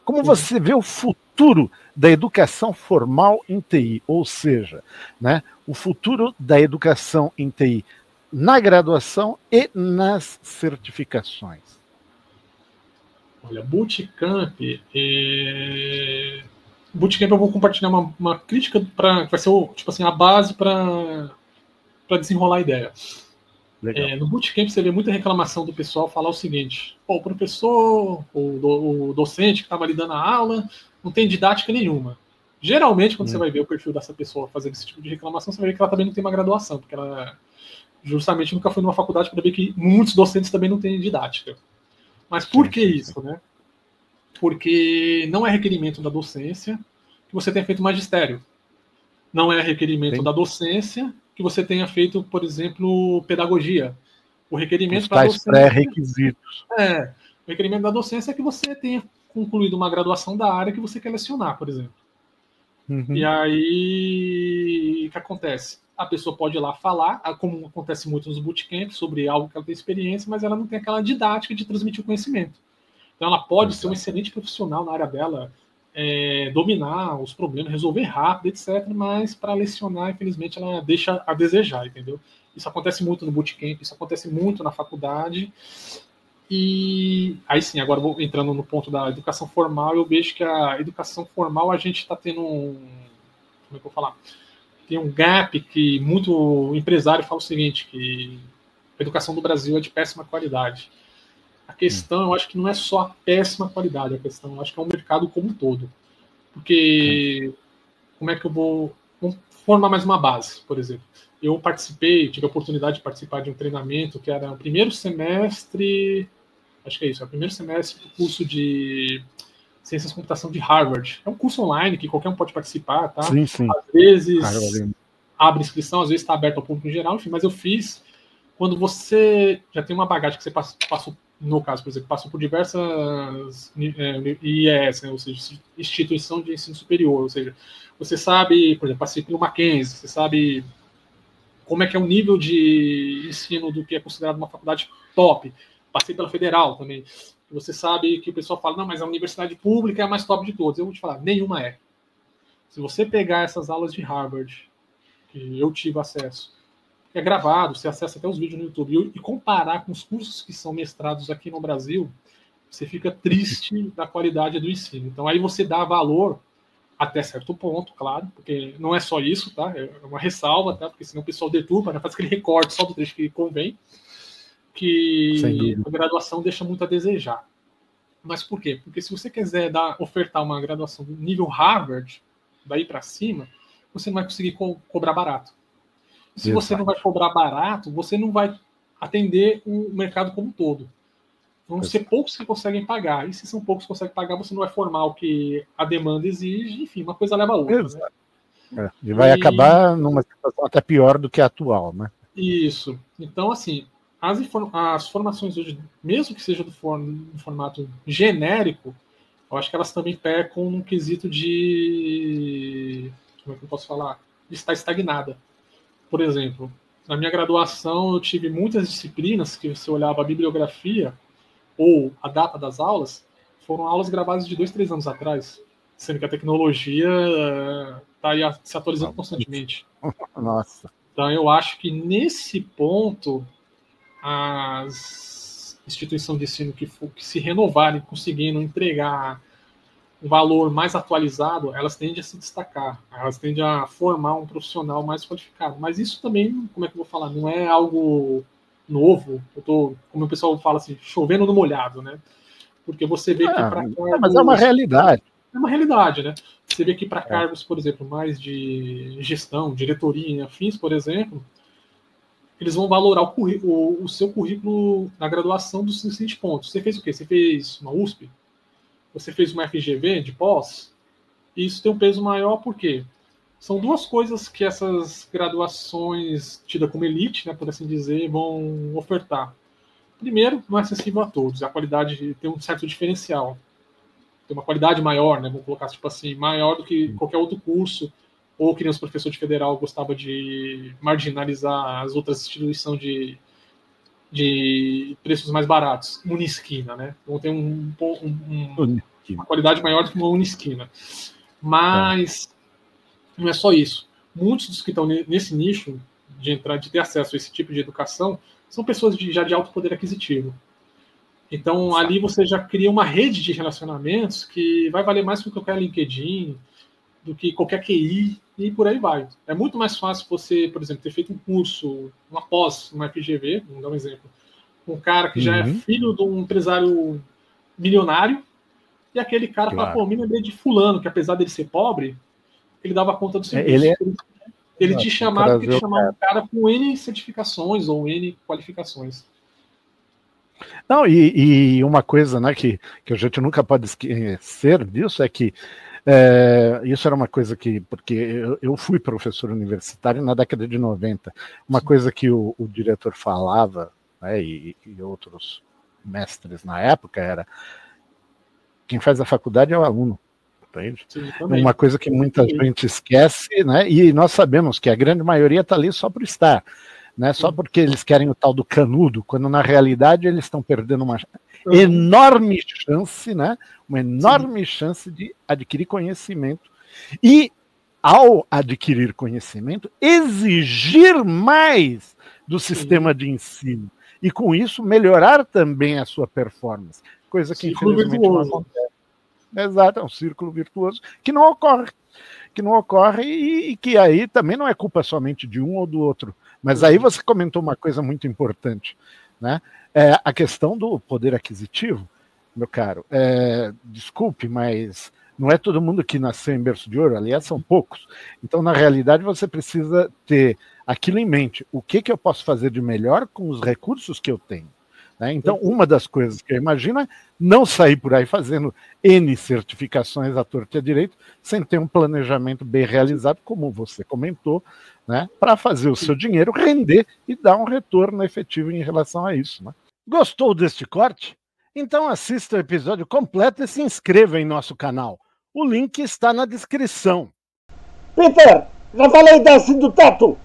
Como você vê o futuro da educação formal em TI, ou seja, né, o futuro da educação em TI na graduação e nas certificações? Olha, Bootcamp, Bootcamp eu vou compartilhar uma crítica para vai ser tipo assim, a base para desenrolar a ideia. No Bootcamp você vê muita reclamação do pessoal falar o seguinte: pô, o professor, o docente que estava ali dando a aula, não tem didática nenhuma. Geralmente, quando você vai ver o perfil dessa pessoa fazendo esse tipo de reclamação, você vai ver que ela também não tem uma graduação, porque ela justamente nunca foi numa faculdade para ver que muitos docentes também não têm didática. Mas por que isso, né? Porque não é requerimento da docência que você tenha feito magistério. Não é requerimento da docência que você tenha feito, por exemplo, pedagogia. O requerimento para docência pré-requisitos. O requerimento da docência é que você tenha concluído uma graduação da área que você quer lecionar, por exemplo. E aí, o que acontece? A pessoa pode ir lá falar, como acontece muito nos bootcamps, sobre algo que ela tem experiência, mas ela não tem aquela didática de transmitir o conhecimento. Então, ela pode ser um excelente profissional na área dela, dominar os problemas, resolver rápido, etc. Mas para lecionar, infelizmente, ela deixa a desejar, entendeu? Isso acontece muito no bootcamp, isso acontece muito na faculdade. E aí sim, agora vou entrando no ponto da educação formal, eu vejo que a educação formal a gente está tendo como é que eu vou falar? Tem um gap que muito empresário fala o seguinte, que a educação do Brasil é de péssima qualidade. A questão, eu acho que não é só a péssima qualidade, a questão, eu acho que é um mercado como um todo. Porque, como é que eu vou formar mais uma base, por exemplo? Eu tive a oportunidade de participar de um treinamento que era o primeiro semestre, acho que é isso, é o primeiro semestre do curso de Ciências da Computação de Harvard. É um curso online que qualquer um pode participar, tá? Sim, sim. Às vezes abre inscrição, às vezes está aberto ao público em geral, enfim, mas eu fiz quando você já tem uma bagagem que você passou, no caso, por exemplo, passou por diversas IES, né, ou seja, instituição de ensino superior, ou seja, você sabe, por exemplo, passei pelo Mackenzie, você sabe como é que é o nível de ensino do que é considerado uma faculdade top, passei pela Federal também, você sabe que o pessoal fala, não, mas a universidade pública é a mais top de todas, eu vou te falar, nenhuma é. Se você pegar essas aulas de Harvard, que eu tive acesso, é gravado, você acessa até os vídeos no YouTube, e comparar com os cursos que são mestrados aqui no Brasil, você fica triste da qualidade do ensino. Então aí você dá valor até certo ponto, claro, porque não é só isso, tá? É uma ressalva, tá? Porque senão o pessoal deturpa, né? Faz aquele recorte só do trecho que convém, que a graduação deixa muito a desejar. Mas por quê? Porque se você quiser ofertar uma graduação nível Harvard, daí para cima, você não vai conseguir cobrar barato. Se você não vai cobrar barato, você não vai atender o mercado como um todo. Vão ser poucos que conseguem pagar. E se são poucos que conseguem pagar, você não vai formar o que a demanda exige. Enfim, uma coisa leva a outra. Né? E vai acabar numa situação até pior do que a atual, né? Isso. Então, assim, as formações hoje, mesmo que seja do formato genérico, eu acho que elas também pecam num quesito de... Como é que eu posso falar? De estar estagnada. Por exemplo, na minha graduação eu tive muitas disciplinas que você olhava a bibliografia ou a data das aulas, foram aulas gravadas de 2, 3 anos atrás, sendo que a tecnologia está aí se atualizando constantemente. Nossa. Então eu acho que nesse ponto as instituições de ensino que se renovarem, conseguindo entregar um valor mais atualizado, elas tendem a se destacar, elas tendem a formar um profissional mais qualificado. Mas isso também, como é que eu vou falar, não é algo novo, como o pessoal fala assim, chovendo no molhado, né? Porque você vê que para cargos... Mas é uma realidade. É uma realidade, né? Você vê que para cargos, por exemplo, mais de gestão, diretoria e afins, por exemplo, eles vão valorar o seu currículo na graduação dos seguintes pontos. Você fez o quê? Você fez uma USP? Você fez uma FGV de pós? E isso tem um peso maior porque são duas coisas que essas graduações tidas como elite, né, por assim dizer, vão ofertar. Primeiro, não é acessível a todos. A qualidade tem um certo diferencial. Tem uma qualidade maior, né? Vamos colocar tipo assim, maior do que qualquer outro curso, ou que nem os professores de federal gostava de marginalizar as outras instituições de preços mais baratos, Unisquina, né? Então tem uma qualidade maior do que uma Unisquina. Mas não é só isso. Muitos dos que estão nesse nicho de ter acesso a esse tipo de educação são pessoas já de alto poder aquisitivo. Então, ali você já cria uma rede de relacionamentos que vai valer mais do que qualquer LinkedIn, do que qualquer QI, e por aí vai. É muito mais fácil você, por exemplo, ter feito um curso, uma pós, uma FGV, vamos dar um exemplo, um cara que já é filho de um empresário milionário, e aquele cara fala, pô, me lembrei de fulano, que apesar dele ser pobre, ele dava conta do serviço. Ele te chamava porque te chamava um cara com N certificações ou N qualificações. Não, e uma coisa, né, que a gente nunca pode esquecer disso é que isso era uma coisa que, porque eu fui professor universitário na década de 90, uma coisa que o diretor falava, né, e outros mestres na época era, quem faz a faculdade é o aluno. Sim, uma coisa que muita gente esquece, né, e nós sabemos que a grande maioria está ali só por estar. Né, só porque eles querem o tal do canudo, quando na realidade eles estão perdendo uma enorme chance, né, uma enorme chance de adquirir conhecimento e, ao adquirir conhecimento, exigir mais do sistema de ensino e, com isso, melhorar também a sua performance, coisa que infelizmente não acontece. Exato, é um círculo virtuoso que não ocorre e que aí também não é culpa somente de um ou do outro. Mas aí você comentou uma coisa muito importante, né? A questão do poder aquisitivo, meu caro. Desculpe, mas não é todo mundo que nasceu em berço de ouro, aliás, são poucos. Então, na realidade, você precisa ter aquilo em mente. O que eu posso fazer de melhor com os recursos que eu tenho? Né? Então, uma das coisas que eu imagino é não sair por aí fazendo N certificações à torta e à direita, sem ter um planejamento bem realizado, como você comentou, né, para fazer o seu dinheiro render e dar um retorno efetivo em relação a isso. Né? Gostou deste corte? Então assista o episódio completo e se inscreva em nosso canal. O link está na descrição. Peter, já falei desce do teto!